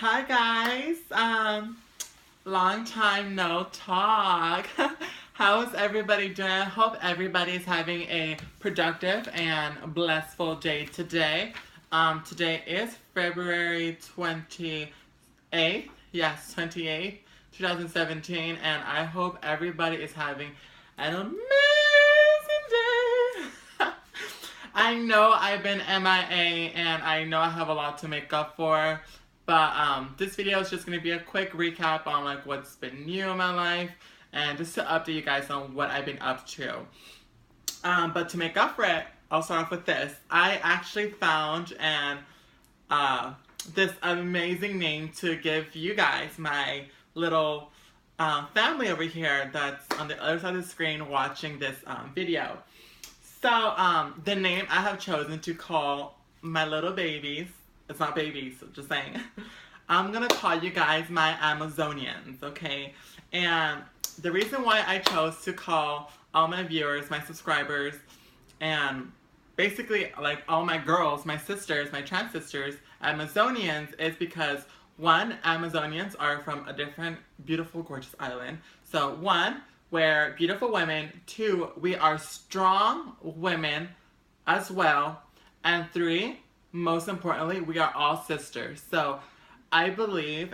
Hi guys. Long time no talk. How is everybody doing? I hope everybody's having a productive and blissful day today. Today is February 28th. Yes, 28th, 2017, and I hope everybody is having an amazing day. I know I've been MIA and I know I have a lot to make up for, but this video is just going to be a quick recap on like what's been new in my life and just to update you guys on what I've been up to. But to make up for it, I'll start off with this. I actually found this amazing name to give you guys, my little family over here that's on the other side of the screen watching this video. So, the name I have chosen to call my little babies, it's not babies, just saying. I'm gonna call you guys my Amazonians, okay? And the reason why I chose to call all my viewers, my subscribers, and basically like all my girls, my sisters, my trans sisters, Amazonians is because one, Amazonians are from a different beautiful, gorgeous island. So one, we're beautiful women. Two, we are strong women as well. And three, most importantly, we are all sisters. So I believe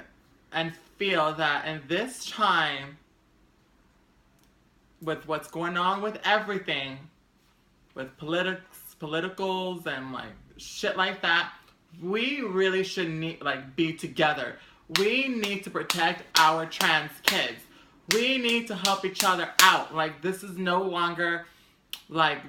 and feel that in this time, with what's going on with everything, with politicals and like shit like that, we really should be together. We need to protect our trans kids. We need to help each other out. Like, this is no longer, like,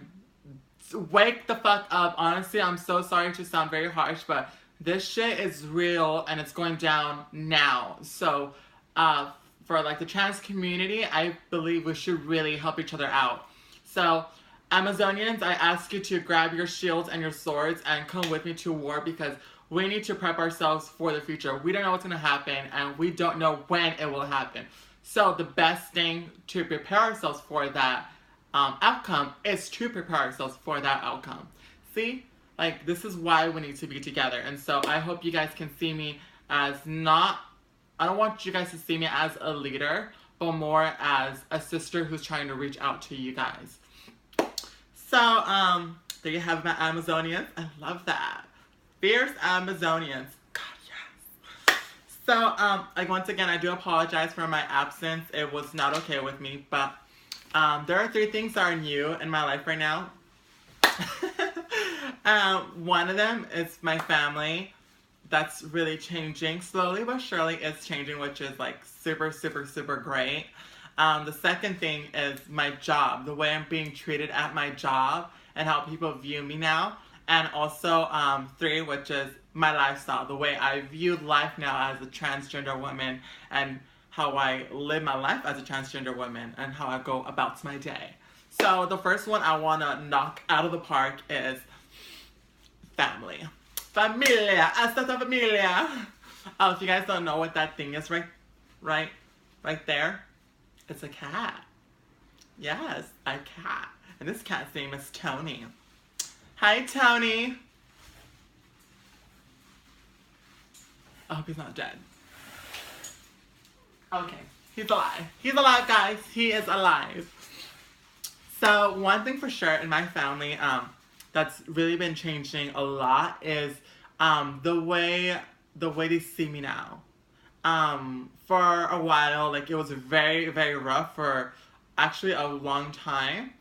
wake the fuck up. Honestly, I'm so sorry to sound very harsh, but this shit is real and it's going down now. So, for, like, the trans community, I believe we should really help each other out. So, Amazonians, I ask you to grab your shields and your swords and come with me to war because we need to prep ourselves for the future. We don't know what's going to happen and we don't know when it will happen. So the best thing to prepare ourselves for that outcome is to prepare ourselves for that outcome. See? Like, this is why we need to be together. And so I hope you guys can see me as I don't want you guys to see me as a leader, but more as a sister who's trying to reach out to you guys. So, there you have my Amazonians. I love that. Fierce Amazonians. So, like, once again, I do apologize for my absence. It was not okay with me, but there are 3 things that are new in my life right now. One of them is my family. That's really changing. Slowly but surely it's changing, which is, like, super, super, super great. The second thing is my job, the way I'm being treated at my job and how people view me now. And also, 3, which is my lifestyle, the way I view life now as a transgender woman and how I live my life as a transgender woman and how I go about my day. So the first one I want to knock out of the park is family. Familia, hasta la familia. Oh, if you guys don't know what that thing is right there, it's a cat. Yes, a cat. And this cat's name is Tony. Hi, Tony. I hope he's not dead. Okay, he's alive. He's alive, guys. He is alive. So one thing for sure in my family that's really been changing a lot is the way they see me now. For a while, like, it was very, very rough for actually a long time.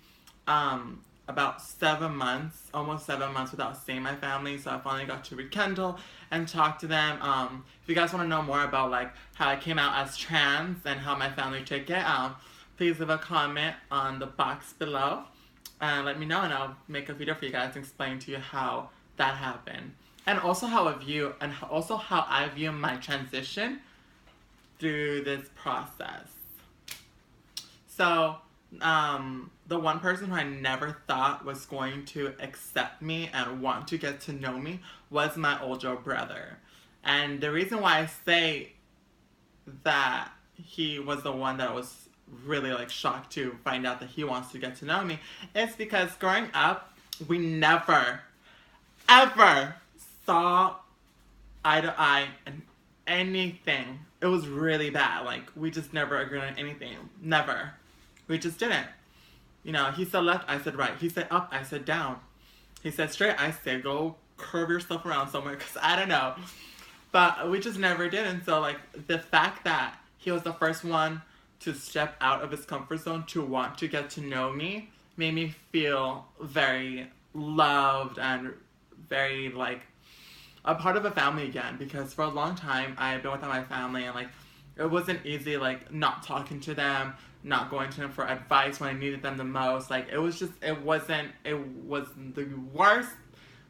About 7 months, almost 7 months without seeing my family, so I finally got to rekindle and talk to them. If you guys want to know more about like how I came out as trans and how my family took it, please leave a comment on the box below and let me know, and I'll make a video for you guys and explain to you how that happened, and also how I view my transition through this process. So, the one person who I never thought was going to accept me and want to get to know me was my older brother. And the reason why I say that he was the one that was really like shocked to find out that he wants to get to know me is because growing up, we never, ever saw eye to eye in anything. It was really bad. Like, we just never agreed on anything. Never. We just didn't. You know, he said left, I said right. He said up, I said down. He said straight, I said go curve yourself around somewhere, because I don't know. But we just never did. And so, like, the fact that he was the first one to step out of his comfort zone to want to get to know me made me feel very loved and very, like, a part of a family again. Because for a long time, I had been without my family, and, like, it wasn't easy, like, not talking to them, not going to them for advice when I needed them the most. Like, it was the worst,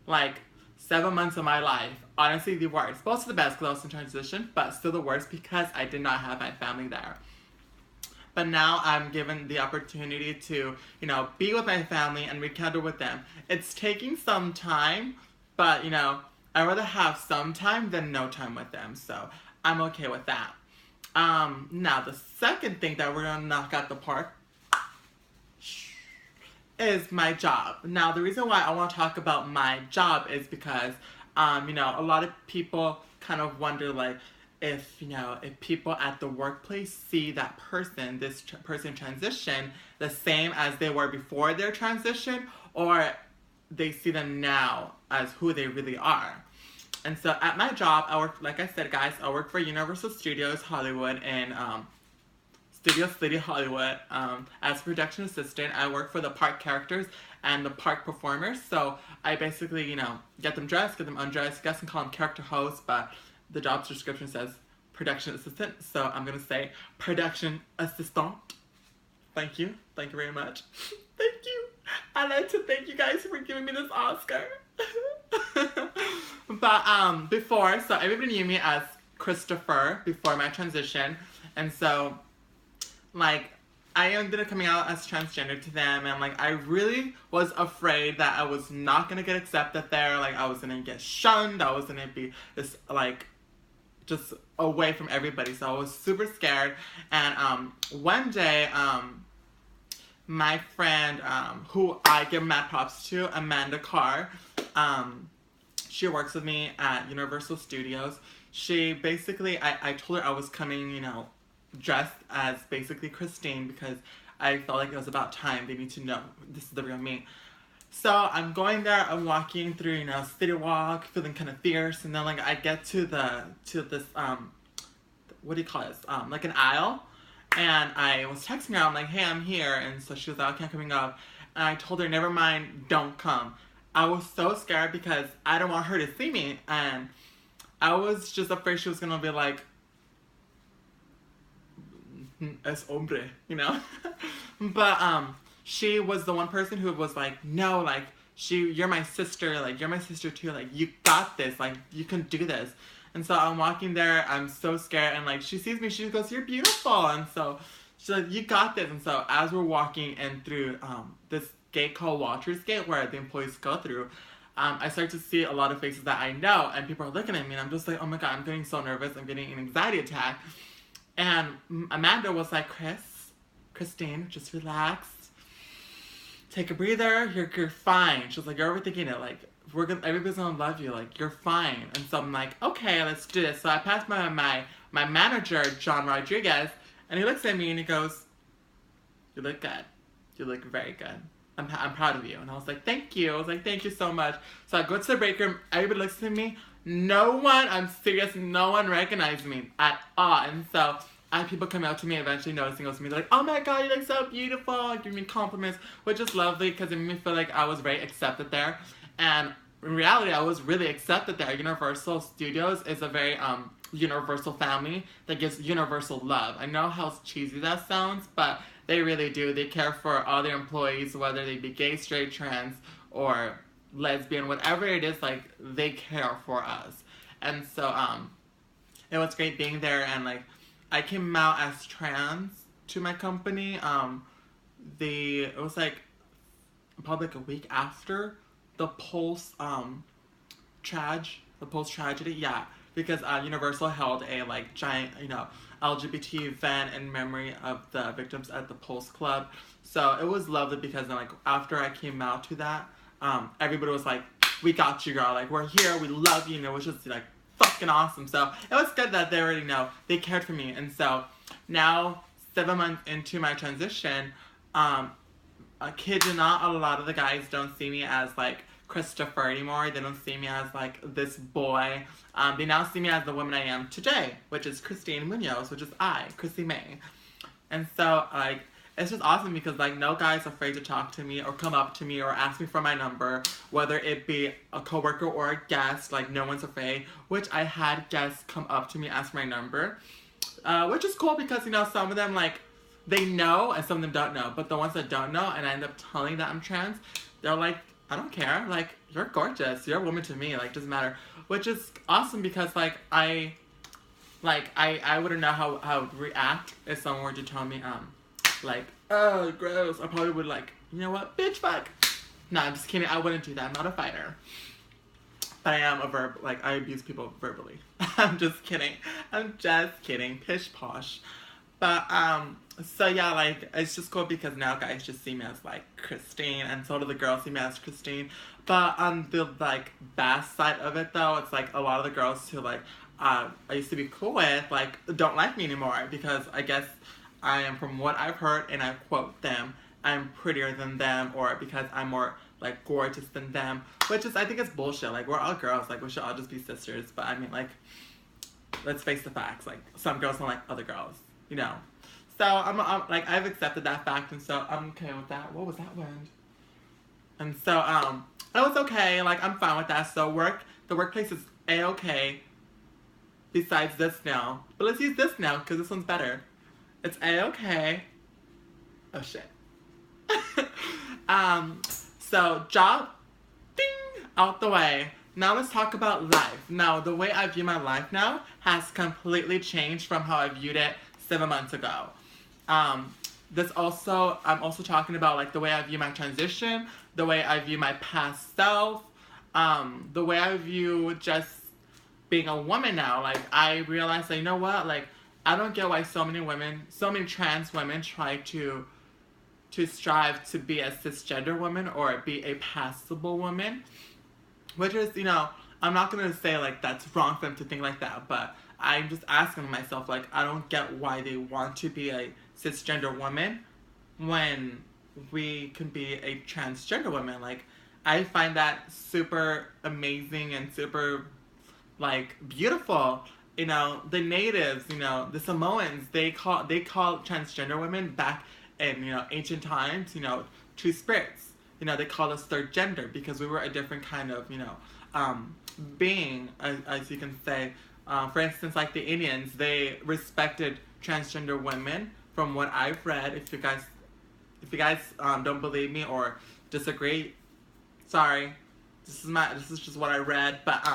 like, 7 months of my life. Honestly, the worst. Both of the best because I was in transition, but still the worst because I did not have my family there. But now I'm given the opportunity to, you know, be with my family and rekindle with them. It's taking some time, but, you know, I'd rather have some time than no time with them. So I'm okay with that. Now the second thing that we're gonna knock out the park is my job. Now the reason why I want to talk about my job is because, you know, a lot of people kind of wonder, like, if, you know, if people at the workplace see that person, this person transition, the same as they were before their transition, or they see them now as who they really are. And so at my job, I work, like I said, guys, I work for Universal Studios Hollywood in Studio City, Hollywood. As production assistant, I work for the park characters and the park performers. So I basically, you know, get them dressed, get them undressed. You guys can call them character hosts, but the job description says production assistant. So I'm going to say production assistant. Thank you. Thank you very much. Thank you. I'd like to thank you guys for giving me this Oscar. But before, so everybody knew me as Christopher before my transition. And so, like, I ended up coming out as transgender to them, and, like, I really was afraid that I was not gonna get accepted there. Like, I was gonna get shunned. I was gonna be this, like, just away from everybody. So I was super scared. And one day, my friend, who I give mad props to, Amanda Carr, she works with me at Universal Studios. She basically, I told her I was coming, you know, dressed as basically Christine, because I felt like it was about time. They need to know this is the real me. So I'm going there, I'm walking through, you know, City Walk, feeling kind of fierce, and then, like, I get to this, what do you call this, like an aisle, and I was texting her, I'm like, hey, I'm here, and so she was like, okay, I'm coming up, and I told her, never mind, don't come. I was so scared because I don't want her to see me, and I was just afraid she was gonna be like, es hombre, you know? But, she was the one person who was like, no, like, you're my sister, like, you're my sister too, like, you got this, like, you can do this. And so I'm walking there, I'm so scared, and, like, she sees me, she goes, you're beautiful, and so she's like, you got this. And so as we're walking in through, this gate called Walters Gate, where the employees go through, I start to see a lot of faces that I know, and people are looking at me, and I'm just like, oh my god, I'm getting so nervous, I'm getting an anxiety attack. And Amanda was like, Christine, just relax, take a breather, you're fine. She was like, you're overthinking it, like, everybody's gonna love you, like, you're fine. And so I'm like, okay, let's do this. So I passed my manager, John Rodriguez, and he looks at me and he goes, you look good. You look very good. I'm proud of you. And I was like, thank you. I was like, thank you so much. So I go to the break room, everybody looks at me. No one, I'm serious, no one recognized me at all. And so I had people come out to me, eventually noticing it was me. They're like, oh my god, you look so beautiful, giving me compliments, which is lovely because it made me feel like I was very accepted there. And in reality, I was really accepted there. Universal Studios is a very universal family that gives universal love. I know how cheesy that sounds, but they really do. They care for all their employees, whether they be gay, straight, trans, or lesbian, whatever it is, like, they care for us. And so it was great being there, and, like, I came out as trans to my company. It was like probably like a week after the Pulse tragedy, yeah, because Universal held a, like, giant, you know, LGBT event in memory of the victims at the Pulse Club. So it was lovely because then, like, after I came out to that, everybody was like, we got you, girl, like, we're here, we love you, and it was just, like, fucking awesome. So it was good that they already know. They cared for me. And so now, 7 months into my transition, I kid you not, a lot of the guys don't see me as like Christopher anymore. They don't see me as like this boy. They now see me as the woman I am today, which is Christine Munoz, which is I, Chrissy May. And so, like, it's just awesome because, like, no guy's afraid to talk to me or come up to me or ask me for my number, whether it be a coworker or a guest. Like, no one's afraid, which I had guests come up to me, ask for my number, which is cool because, you know, some of them, like, they know and some of them don't know. But the ones that don't know and I end up telling that I'm trans, they're like, I don't care. Like, you're gorgeous. You're a woman to me. Like, doesn't matter. Which is awesome because, like, I wouldn't know how I would react if someone were to tell me, like, oh, gross. I probably would, like, you know what? Bitch, fuck. No, I'm just kidding. I wouldn't do that. I'm not a fighter. But I am like, I abuse people verbally. I'm just kidding. I'm just kidding. Pish posh. But, so yeah, like, it's just cool because now guys just see me as, like, Christine, and so do the girls see me as Christine. But on the, like, bad side of it, though, it's, like, a lot of the girls who, like, I used to be cool with, like, don't like me anymore because I guess I am, from what I've heard, and I quote them, I'm prettier than them, or because I'm more, like, gorgeous than them, which is, I think it's bullshit. Like, we're all girls, like, we should all just be sisters. But, I mean, like, let's face the facts, like, some girls don't like other girls, you know. So, I'm like, I've accepted that fact, and so I'm okay with that. What was that wind? And so, it was okay, like, I'm fine with that. So, the workplace is A-okay, besides this now. But let's use this now, because this one's better. It's A-okay. Oh, shit. So, job, ding, out the way. Now let's talk about life. Now, the way I view my life now has completely changed from how I viewed it 7 months ago. I'm also talking about, like, the way I view my transition, the way I view my past self, the way I view just being a woman now. Like, I realized that, you know what, like, I don't get why so many trans women try to strive to be a cisgender woman or be a passable woman, which is, you know, I'm not going to say, like, that's wrong for them to think like that, but I'm just asking myself, like, I don't get why they want to be a cisgender woman when we can be a transgender woman. Like, I find that super amazing and super, like, beautiful. You know, the natives, you know, the Samoans, they call transgender women back in, you know, ancient times, you know, two spirits. You know, they called us third gender because we were a different kind of, you know, being, as you can say. For instance, like the Indians, they respected transgender women. From what I've read, if you guys don't believe me or disagree, sorry, this is just what I read. But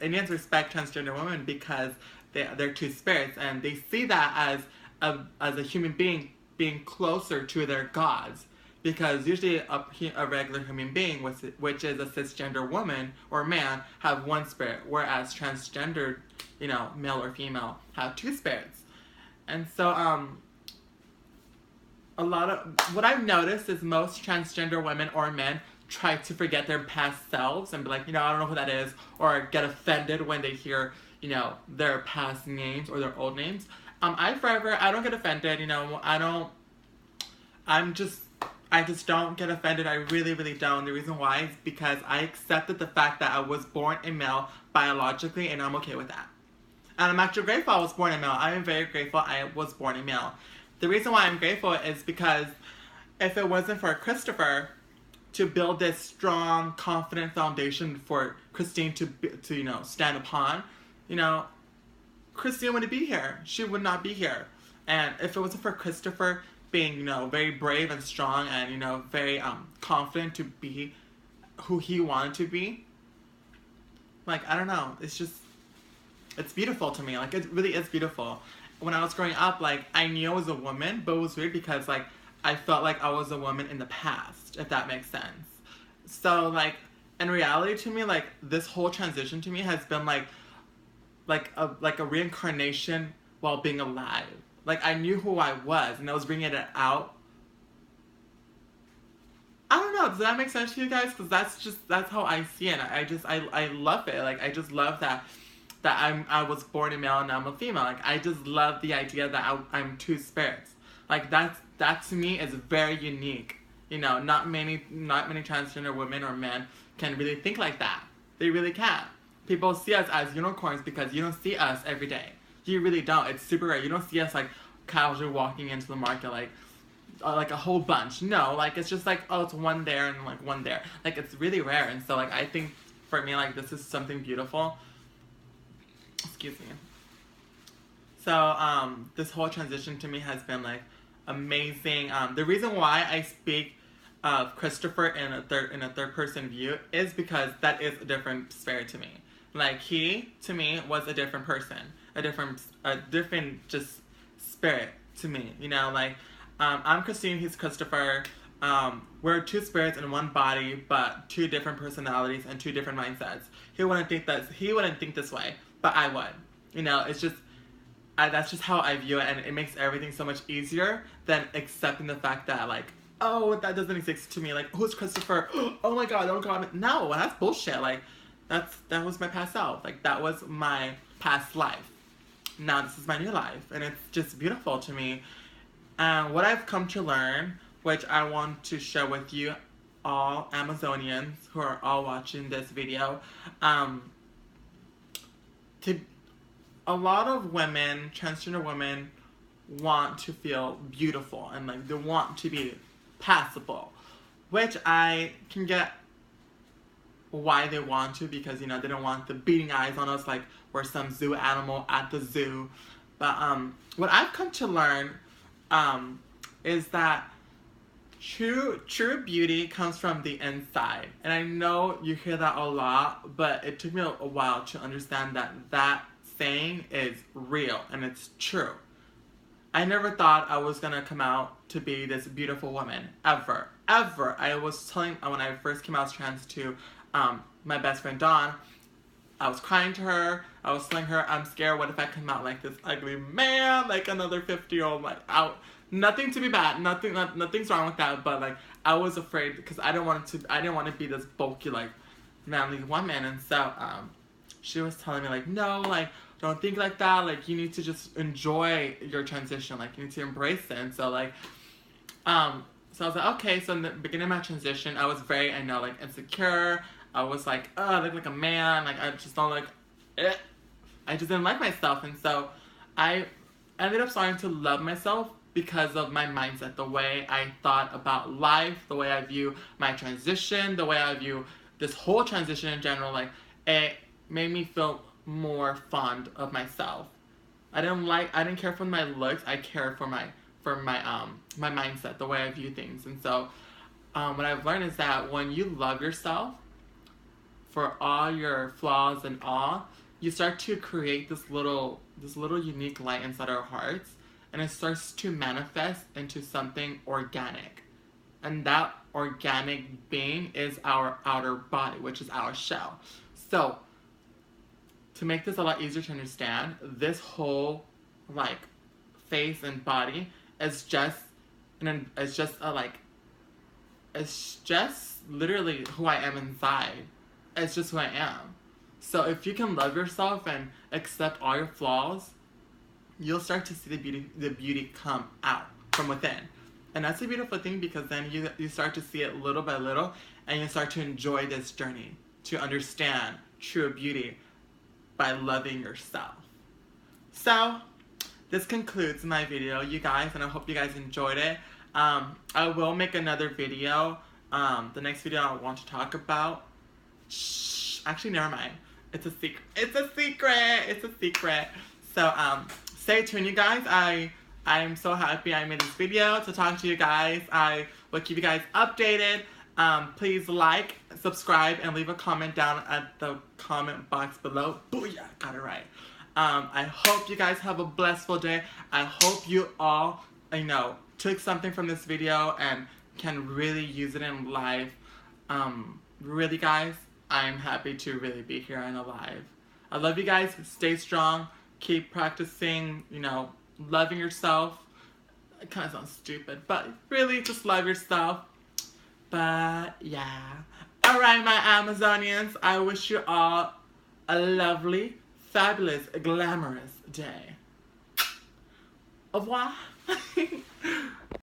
Indians respect transgender women because they're two spirits, and they see that as a human being being closer to their gods. Because usually a regular human being, which is a cisgender woman or man, have one spirit, whereas transgender, you know, male or female, have two spirits. And so, what I've noticed is most transgender women or men try to forget their past selves and be like, you know, I don't know who that is, or get offended when they hear, you know, their past names or their old names. I don't get offended, you know, I just don't get offended. I really, really don't. The reason why is because I accepted the fact that I was born a male biologically, and I'm okay with that. And I'm actually grateful I was born a male. I am very grateful I was born a male. The reason why I'm grateful is because if it wasn't for Christopher to build this strong, confident foundation for Christine to you know, stand upon, you know, Christine wouldn't be here. She would not be here. And if it wasn't for Christopher being, you know, very brave and strong and, you know, very confident to be who he wanted to be, like, I don't know, it's beautiful to me. Like, it really is beautiful. When I was growing up, like, I knew I was a woman, but it was weird because, like, I felt like I was a woman in the past, if that makes sense. So, like, in reality to me, like, this whole transition to me has been like a reincarnation while being alive. Like, I knew who I was, and I was bringing it out. I don't know, does that make sense to you guys? Because that's how I see it. I love it. Like, I just love that that I was born a male and I'm a female. Like, I just love the idea that I'm two spirits. Like, that to me is very unique. You know, not many transgender women or men can really think like that. They really can't. People see us as unicorns because you don't see us every day. You really don't. It's super rare. You don't see us like casually walking into the market like a whole bunch. No, like it's just like, oh, it's one there and like one there. Like, it's really rare. And so like I think for me, like, this is something beautiful. Excuse me. So this whole transition to me has been like amazing. The reason why I speak of Christopher in a third person view is because that is a different spirit to me. Like, he to me was a different person, a different just spirit to me. You know, like I'm Christine, he's Christopher. We're two spirits in one body, but two different personalities and two different mindsets. He wouldn't think this way, but I would. You know, it's just that's just how I view it, and it makes everything so much easier than accepting the fact that like, oh, that doesn't exist to me. Like, who's Christopher? Oh my God, don't call me. No, that's bullshit. Like, that was my past self. Like, that was my past life. Now this is my new life, and it's just beautiful to me. And what I've come to learn, which I want to share with you all Amazonians who are all watching this video, a lot of women, transgender women, want to feel beautiful and like they want to be passable, which I can get why they want to, because, you know, they don't want the beating eyes on us like we're some zoo animal at the zoo. But what I've come to learn is that true beauty comes from the inside. And I know you hear that a lot, but it took me a while to understand that saying is real and it's true. I never thought I was gonna come out to be this beautiful woman, ever. I was telling, when I first came out as trans to my best friend Dawn, I was crying to her, I was telling her, I'm scared, what if I come out like this ugly man, like another 50-year-old, like out. Nothing to be bad, nothing's wrong with that, but like I was afraid because I didn't want to be this bulky, like manly woman. And so she was telling me like, no, like don't think like that, like you need to just enjoy your transition, like you need to embrace it. And so like so I was like, okay. So in the beginning of my transition, I was very, I know, like insecure. I was like, oh, I look like a man, like I just don't like it. I just didn't like myself. And so I ended up starting to love myself because of my mindset, the way I thought about life, the way I view my transition, the way I view this whole transition in general. Like, it made me feel more fond of myself. I didn't care for my looks. I cared for my mindset, the way I view things. And so what I've learned is that when you love yourself for all your flaws and all, you start to create this little unique light inside our hearts, and it starts to manifest into something organic. And that organic being is our outer body, which is our shell. So to make this a lot easier to understand, this whole like face and body is just literally who I am inside. It's just who I am. So if you can love yourself and accept all your flaws, you'll start to see the beauty come out from within. And that's a beautiful thing, because then you start to see it little by little, and you start to enjoy this journey to understand true beauty by loving yourself. So this concludes my video, you guys, and I hope you guys enjoyed it. I will make another video. The next video I want to talk about, actually never mind, it's a secret. So stay tuned, you guys. I'm so happy I made this video to talk to you guys. I will keep you guys updated. Please like, subscribe, and leave a comment down at the comment box below. Booyah, got it right. I hope you guys have a blissful day. I hope you all, took something from this video and can really use it in life. Really, guys, I'm happy to really be here and alive. I love you guys. Stay strong. Keep practicing, loving yourself. It kind of sounds stupid, but really just love yourself. But yeah. Alright, my Amazonians, I wish you all a lovely fabulous, glamorous day. Au revoir.